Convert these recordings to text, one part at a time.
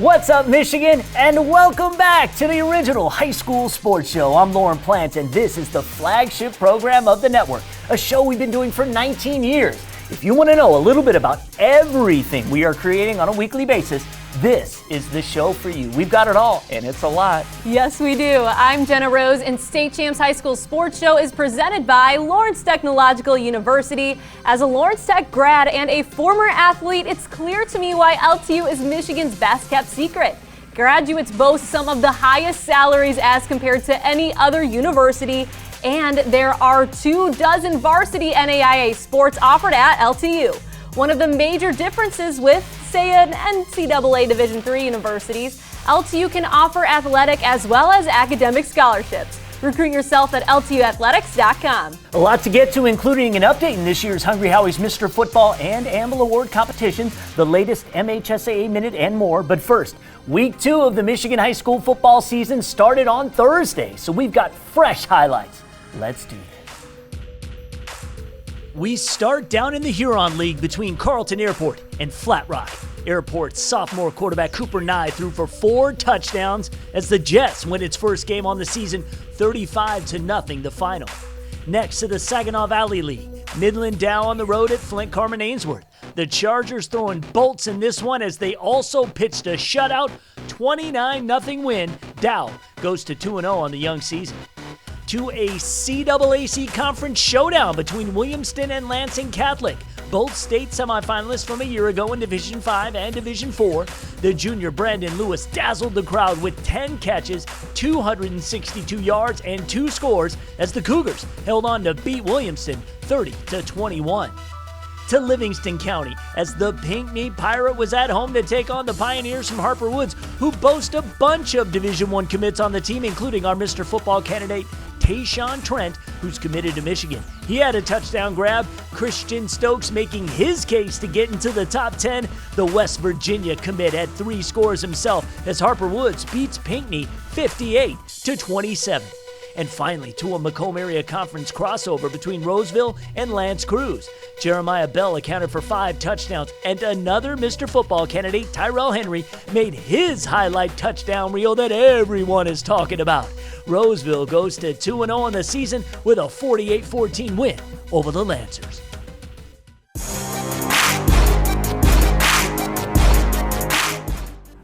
What's up, Michigan, and welcome back to the original high school sports show. I'm Lorne Plant, and this is the flagship program of the network, a show we've been doing for 19 years. If you want to know a little bit about everything we are creating on a weekly basis, this is the show for you. We've got it all, and it's a lot. Yes, we do. I'm Genna Rose, and State Champs High School Sports Show is presented by Lawrence Technological University. As a Lawrence Tech grad and a former athlete, it's clear to me why LTU is Michigan's best-kept secret. Graduates boast some of the highest salaries as compared to any other university, and there are 24 varsity NAIA sports offered at LTU. One of the major differences with, say, an NCAA Division III universities, LTU can offer athletic as well as academic scholarships. Recruit yourself at LTUathletics.com. A lot to get to, including an update in this year's Hungry Howie's Mr. Football and AMBL Award competitions, the latest MHSAA Minute, and more. But first, week 2 of the Michigan high school football season started on Thursday, so we've got fresh highlights. Let's do this. We start down in the Huron League between Carlton Airport and Flat Rock. Airport's sophomore quarterback Cooper Nye threw for 4 touchdowns as the Jets win its first game on the season, 35-0 the final. Next to the Saginaw Valley League, Midland Dow on the road at Flint Carman Ainsworth. The Chargers throwing bolts in this one as they also pitched a shutout, 29-0 win. Dow goes to 2-0 on the young season. To a CAAC conference showdown between Williamston and Lansing Catholic. Both state semifinalists from a year ago in Division 5 and Division 4. The junior Brandon Lewis dazzled the crowd with 10 catches, 262 yards, and 2 scores as the Cougars held on to beat Williamston 30-21. To Livingston County as the Pinckney Pirate was at home to take on the Pioneers from Harper Woods, who boast a bunch of Division I commits on the team, including our Mr. Football candidate Tayshawn Trent, who's committed to Michigan. He had a touchdown grab. Christian Stokes making his case to get into the top 10. The West Virginia commit had 3 scores himself as Harper Woods beats Pinckney 58-27. And finally, to a Macomb Area Conference crossover between Roseville and L'Anse Creuse. Jeremiah Bell accounted for 5 touchdowns, and another Mr. Football candidate, Tyrell Henry, made his highlight touchdown reel that everyone is talking about. Roseville goes to 2-0 on the season with a 48-14 win over the Lancers.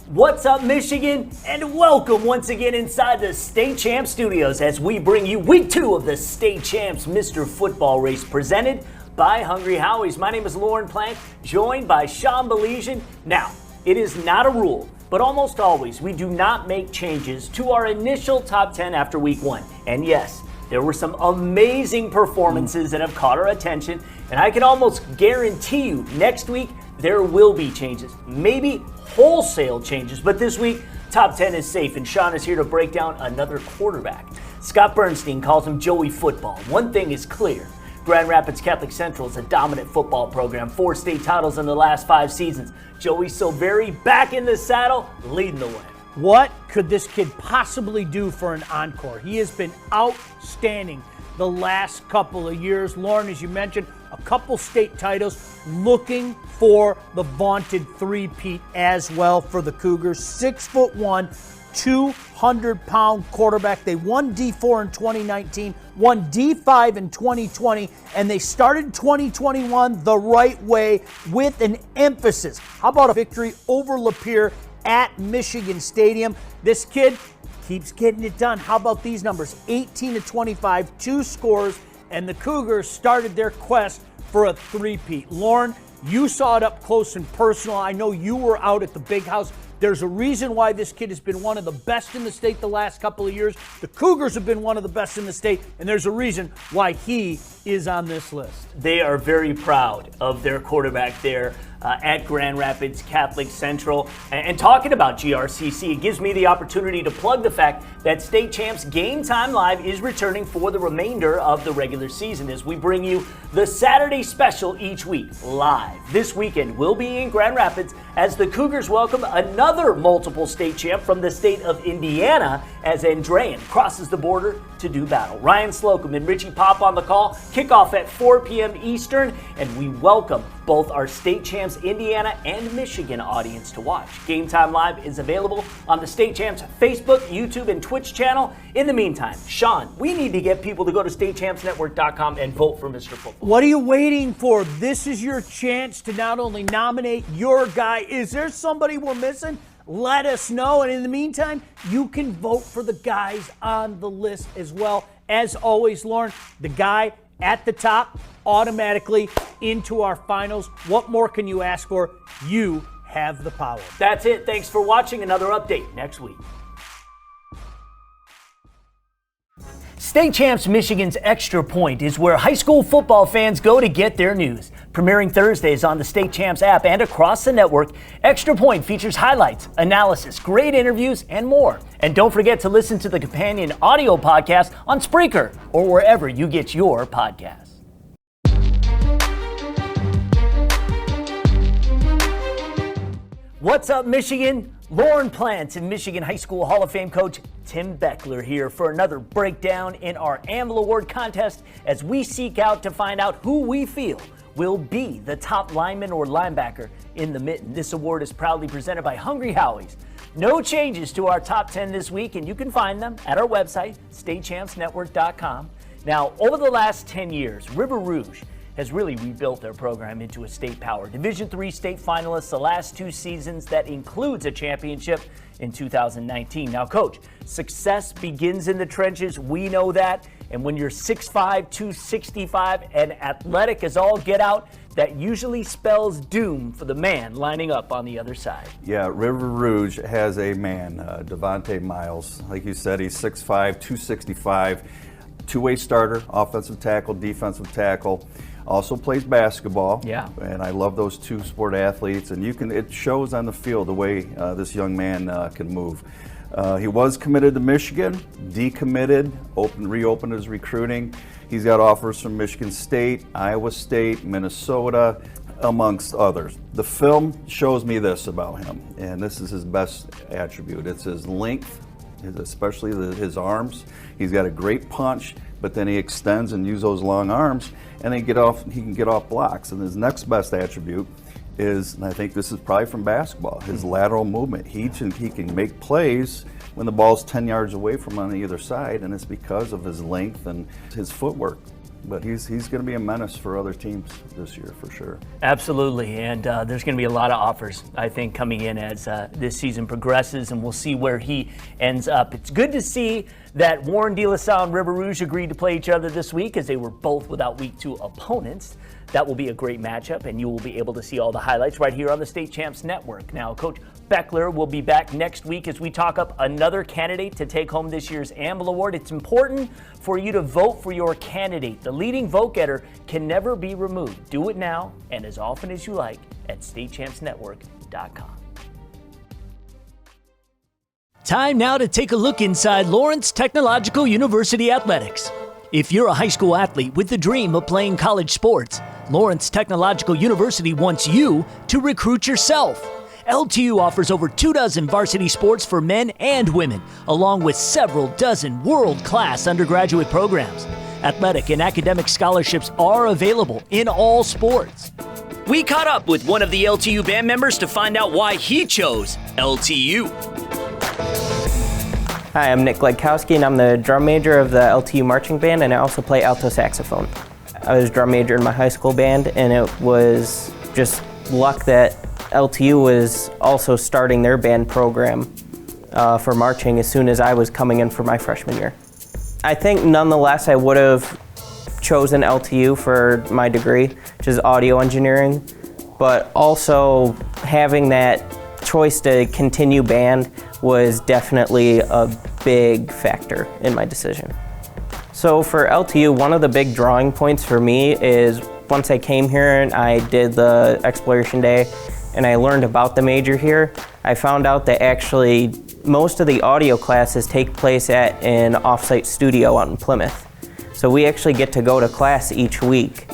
What's up, Michigan, and welcome once again inside the State Champs Studios as we bring you week 2 of the State Champs Mr. Football race presented by Hungry Howie's. My name is Lorne Plant, joined by Sean Belizean. Now, it is not a rule, but almost always we do not make changes to our initial top 10 after week 1. And yes, there were some amazing performances that have caught our attention, and I can almost guarantee you next week there will be changes. Maybe wholesale changes, but this week, top 10 is safe, and Sean is here to break down another quarterback. Scott Bernstein calls him Joey Football. One thing is clear. Grand Rapids Catholic Central is a dominant football program. 4 state titles in the last 5 seasons. Joey Silveri back in the saddle, leading the way. What could this kid possibly do for an encore? He has been outstanding the last couple of years. Lorne, as you mentioned, a couple state titles, looking for the vaunted 3-peat as well for the Cougars. 6'1", 200-pound quarterback. They won D4 in 2019, won D5 in 2020, and they started 2021 the right way with an emphasis. How about a victory over Lapeer at Michigan Stadium? This kid keeps getting it done. How about these numbers? 18-25, 2 scores, and the Cougars started their quest for a 3-peat. Lorne, you saw it up close and personal. I know you were out at the big house. There's a reason why this kid has been one of the best in the state the last couple of years. The Cougars have been one of the best in the state, and there's a reason why he is on this list. They are very proud of their quarterback there at Grand Rapids Catholic Central. And talking about GRCC, it gives me the opportunity to plug the fact that State Champs Game Time Live is returning for the remainder of the regular season as we bring you the Saturday special each week live. This weekend we'll be in Grand Rapids as the Cougars welcome another multiple state champ from the state of Indiana as Andrean crosses the border to do battle. Ryan Slocum and Richie Pop on the call. Kickoff at 4 p.m. Eastern, and we welcome both our state champs Indiana and Michigan audience to watch. Game Time Live is available on the State Champs Facebook, YouTube, and Twitch channel. In the meantime, Sean, we need to get people to go to statechampsnetwork.com and vote for Mr. Football. What are you waiting for? This is your chance to not only nominate your guy. Is there somebody we're missing? Let us know. And in the meantime, you can vote for the guys on the list as well. As always, Lorne, the guy at the top automatically into our finals. What more can you ask for? You have the power. That's it. Thanks for watching. Another update next week. State Champs Michigan's Extra Point is where high school football fans go to get their news. Premiering Thursdays on the State Champs app and across the network, Extra Point features highlights, analysis, great interviews, and more. And don't forget to listen to the companion audio podcast on Spreaker or wherever you get your podcasts. What's up, Michigan? Lorne Plants and Michigan High School Hall of Fame coach Tim Beckler here for another breakdown in our AML Award contest as we seek out to find out who we feel will be the top lineman or linebacker in the mitten. This award is proudly presented by Hungry Howie's. No changes to our top 10 this week, and you can find them at our website, statechampsnetwork.com. Now, over the last 10 years, River Rouge has really rebuilt their program into a state power. Division III state finalists the last 2 seasons, that includes a championship in 2019. Now, Coach, success begins in the trenches. We know that. And when you're 6'5", 265, and athletic as all get out, that usually spells doom for the man lining up on the other side. Yeah, River Rouge has a man, Devontae Miles. Like you said, he's 6'5", 265, two-way starter, offensive tackle, defensive tackle. Also plays basketball. Yeah. And I love those two sport athletes, and it shows on the field the way this young man can move. He was committed to Michigan, decommitted, reopened his recruiting. He's got offers from Michigan State, Iowa State, Minnesota, amongst others. The film shows me this about him, and this is his best attribute. It's his length, especially his arms. He's got a great punch, but then he extends and uses those long arms, and he can get off blocks. And his next best attribute is, and I think this is probably from basketball, his lateral movement. He can make plays when the ball's 10 yards away from on either side, and it's because of his length and his footwork. But he's going to be a menace for other teams this year for sure. Absolutely, and there's going to be a lot of offers, I think, coming in as this season progresses, and we'll see where he ends up. It's good to see that Warren De La Salle and River Rouge agreed to play each other this week, as they were both without week 2 opponents. That will be a great matchup, and you will be able to see all the highlights right here on the State Champs Network. Now, Coach Beckler will be back next week as we talk up another candidate to take home this year's AML Award. It's important for you to vote for your candidate. The leading vote getter can never be removed. Do it now and as often as you like at statechampsnetwork.com. Time now to take a look inside Lawrence Technological University Athletics. If you're a high school athlete with the dream of playing college sports, Lawrence Technological University wants you to recruit yourself. LTU offers over 24 varsity sports for men and women, along with several dozen world-class undergraduate programs. Athletic and academic scholarships are available in all sports. We caught up with one of the LTU band members to find out why he chose LTU. Hi, I'm Nick Glegkowski, and I'm the drum major of the LTU marching band, and I also play alto saxophone. I was drum major in my high school band, and it was just luck that LTU was also starting their band program for marching as soon as I was coming in for my freshman year. I think nonetheless I would have chosen LTU for my degree, which is audio engineering, but also having that choice to continue band was definitely a big factor in my decision. So for LTU, one of the big drawing points for me is once I came here and I did the exploration day and I learned about the major here, I found out that actually most of the audio classes take place at an off-site studio out in Plymouth. So we actually get to go to class each week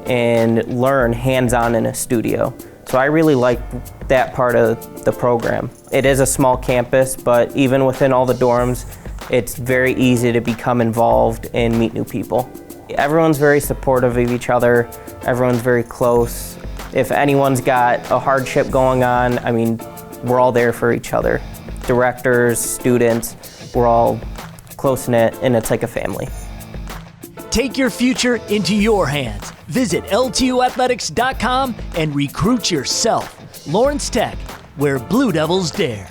and learn hands-on in a studio. So I really like that part of the program. It is a small campus, but even within all the dorms, it's very easy to become involved and meet new people. Everyone's very supportive of each other. Everyone's very close. If anyone's got a hardship going on, I mean, we're all there for each other. Directors, students, we're all close-knit, and it's like a family. Take your future into your hands. Visit LTUathletics.com and recruit yourself. Lawrence Tech, where Blue Devils dare.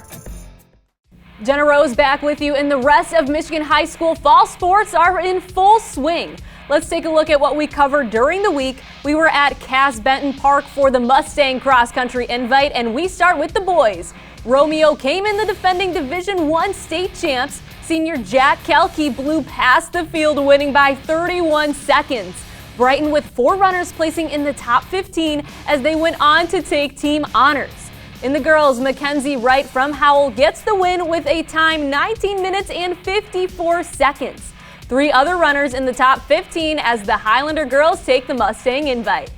Genna Rose back with you, and the rest of Michigan high school fall sports are in full swing. Let's take a look at what we covered during the week. We were at Cass Benton Park for the Mustang Cross Country Invite, and we start with the boys. Romeo came in the defending Division I state champs. Senior Jack Kelke blew past the field, winning by 31 seconds. Brighton with 4 runners placing in the top 15 as they went on to take team honors. In the girls, Mackenzie Wright from Howell gets the win with a time 19 minutes and 54 seconds. 3 other runners in the top 15 as the Highlander girls take the Mustang Invite.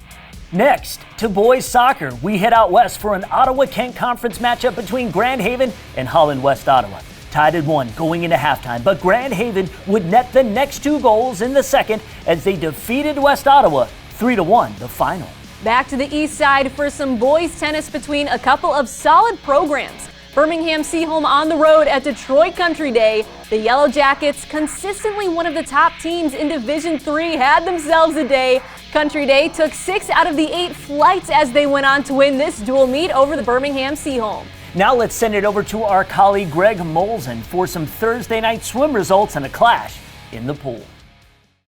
Next, to boys soccer, we head out west for an Ottawa-Kent Conference matchup between Grand Haven and Holland West Ottawa. Tied at 1 going into halftime, but Grand Haven would net the next 2 goals in the second as they defeated West Ottawa 3-1 the final. Back to the east side for some boys tennis between a couple of solid programs. Birmingham Seaholm on the road at Detroit Country Day. The Yellow Jackets, consistently one of the top teams in Division III, had themselves a day. Country Day took 6 out of the 8 flights as they went on to win this dual meet over the Birmingham Seaholm. Now let's send it over to our colleague Greg Molson for some Thursday night swim results and a clash in the pool.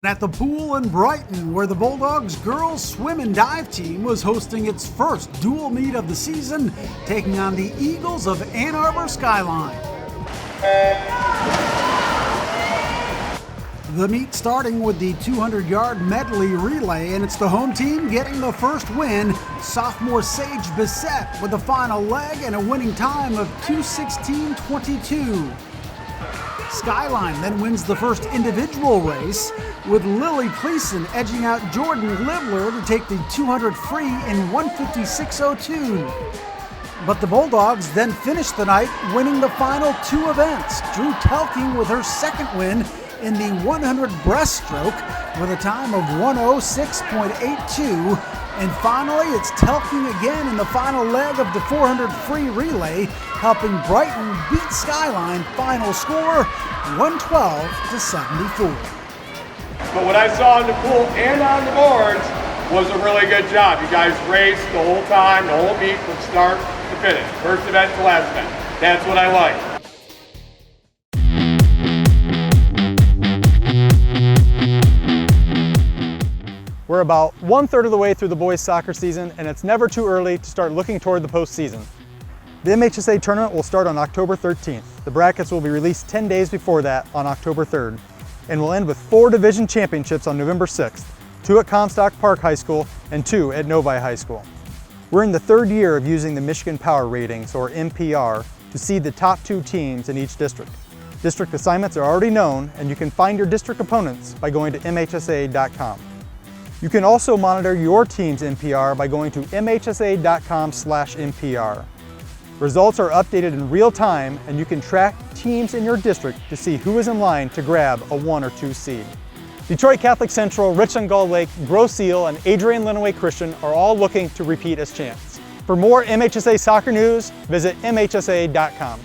At the pool in Brighton, where the Bulldogs girls swim and dive team was hosting its first dual meet of the season, taking on the Eagles of Ann Arbor Skyline. The meet starting with the 200-yard medley relay, and it's the home team getting the first win. Sophomore Sage Bissett with the final leg and a winning time of 2:16.22. Skyline then wins the first individual race, with Lily Cleason edging out Jordan Livler to take the 200 free in 1:56.02. But the Bulldogs then finished the night winning the final 2 events. Drew Telking with her second win in the 100 breaststroke with a time of 1:06.82. And finally, it's Telking again in the final leg of the 400 free relay, helping Brighton beat Skyline. Final score, 112-74. But what I saw in the pool and on the boards was a really good job. You guys raced the whole time, the whole meet from start to finish. First event to last event. That's what I like. We're about 1/3 of the way through the boys soccer season, and it's never too early to start looking toward the postseason. The MHSAA tournament will start on October 13th. The brackets will be released 10 days before that on October 3rd, and will end with 4 division championships on November 6th, 2 at Comstock Park High School and 2 at Novi High School. We're in the 3rd year of using the Michigan Power Ratings, or MPR, to seed the top 2 teams in each district. District assignments are already known, and you can find your district opponents by going to MHSAA.com. You can also monitor your team's MPR by going to MHSAA.com/MPR. Results are updated in real time, and you can track teams in your district to see who is in line to grab a 1 or 2 seed. Detroit Catholic Central, Richland Gull Lake, Grosse Ile, and Adrian Lenawee Christian are all looking to repeat as champs. For more MHSAA soccer news, visit MHSAA.com.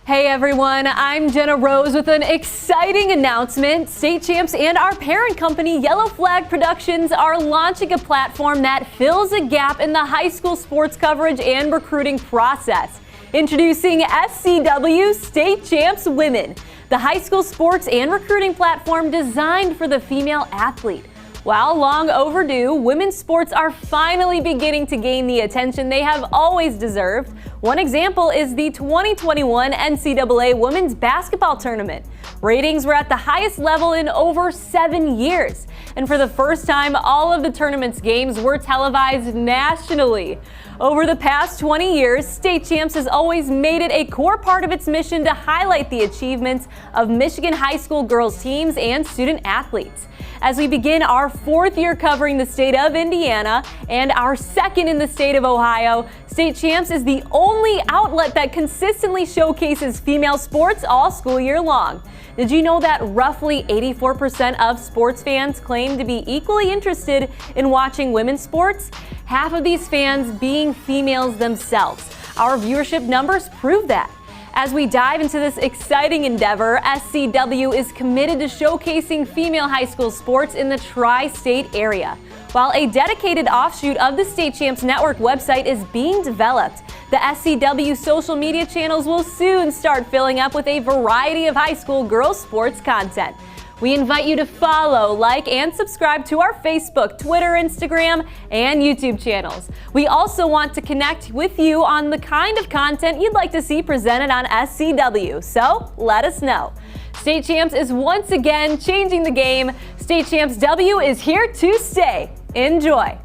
Hey everyone, I'm Genna Rose with an exciting announcement. State Champs and our parent company, Yellow Flag Productions, are launching a platform that fills a gap in the high school sports coverage and recruiting process. Introducing SCW State Champs Women, the high school sports and recruiting platform designed for the female athlete. While long overdue, women's sports are finally beginning to gain the attention they have always deserved. One example is the 2021 NCAA Women's Basketball Tournament. Ratings were at the highest level in over 7 years. And for the first time, all of the tournament's games were televised nationally. Over the past 20 years, State Champs has always made it a core part of its mission to highlight the achievements of Michigan high school girls teams and student athletes. As we begin our 4th year covering the state of Indiana and our 2nd in the state of Ohio, State Champs is the only outlet that consistently showcases female sports all school year long. Did you know that roughly 84% of sports fans claim to be equally interested in watching women's sports? Half of these fans being females themselves. Our viewership numbers prove that. As we dive into this exciting endeavor, SCW is committed to showcasing female high school sports in the tri-state area. While a dedicated offshoot of the State Champs Network website is being developed, the SCW social media channels will soon start filling up with a variety of high school girls sports content. We invite you to follow, like, and subscribe to our Facebook, Twitter, Instagram, and YouTube channels. We also want to connect with you on the kind of content you'd like to see presented on SCW, so let us know. State Champs is once again changing the game. State Champs W is here to stay. Enjoy.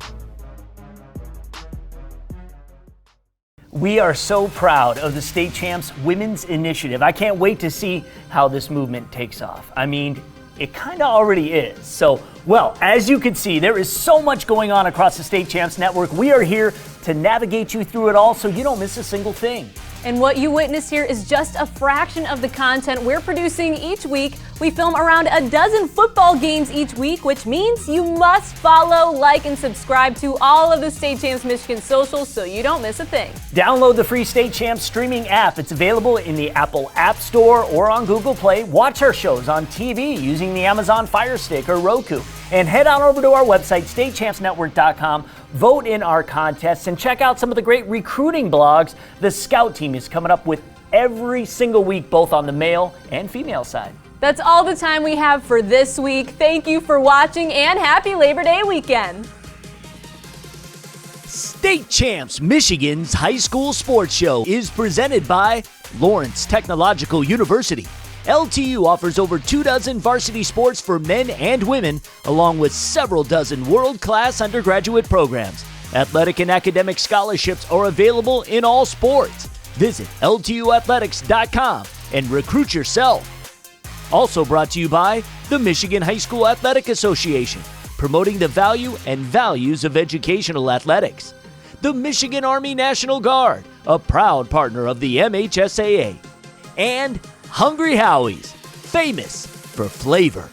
We are so proud of the State Champs Women's Initiative. I can't wait to see how this movement takes off. I mean, it kind of already is. So, well, as you can see, there is so much going on across the State Champs Network. We are here to navigate you through it all so you don't miss a single thing. And what you witness here is just a fraction of the content we're producing each week. We film around a dozen football games each week, which means you must follow, like, and subscribe to all of the State Champs Michigan socials so you don't miss a thing. Download the free State Champs streaming app. It's available in the Apple App Store or on Google Play. Watch our shows on TV using the Amazon Fire Stick or Roku. And head on over to our website, statechampsnetwork.com. Vote in our contests and check out some of the great recruiting blogs the Scout team is coming up with every single week, both on the male and female side. That's all the time we have for this week. Thank you for watching and happy Labor Day weekend. State Champs Michigan's high school sports show is presented by Lawrence Technological University. LTU offers over 24 varsity sports for men and women, along with several dozen world-class undergraduate programs. Athletic and academic scholarships are available in all sports. Visit LTUathletics.com and recruit yourself. Also brought to you by the Michigan High School Athletic Association, promoting the value and values of educational athletics. The Michigan Army National Guard, a proud partner of the MHSAA. And Hungry Howie's, famous for flavor.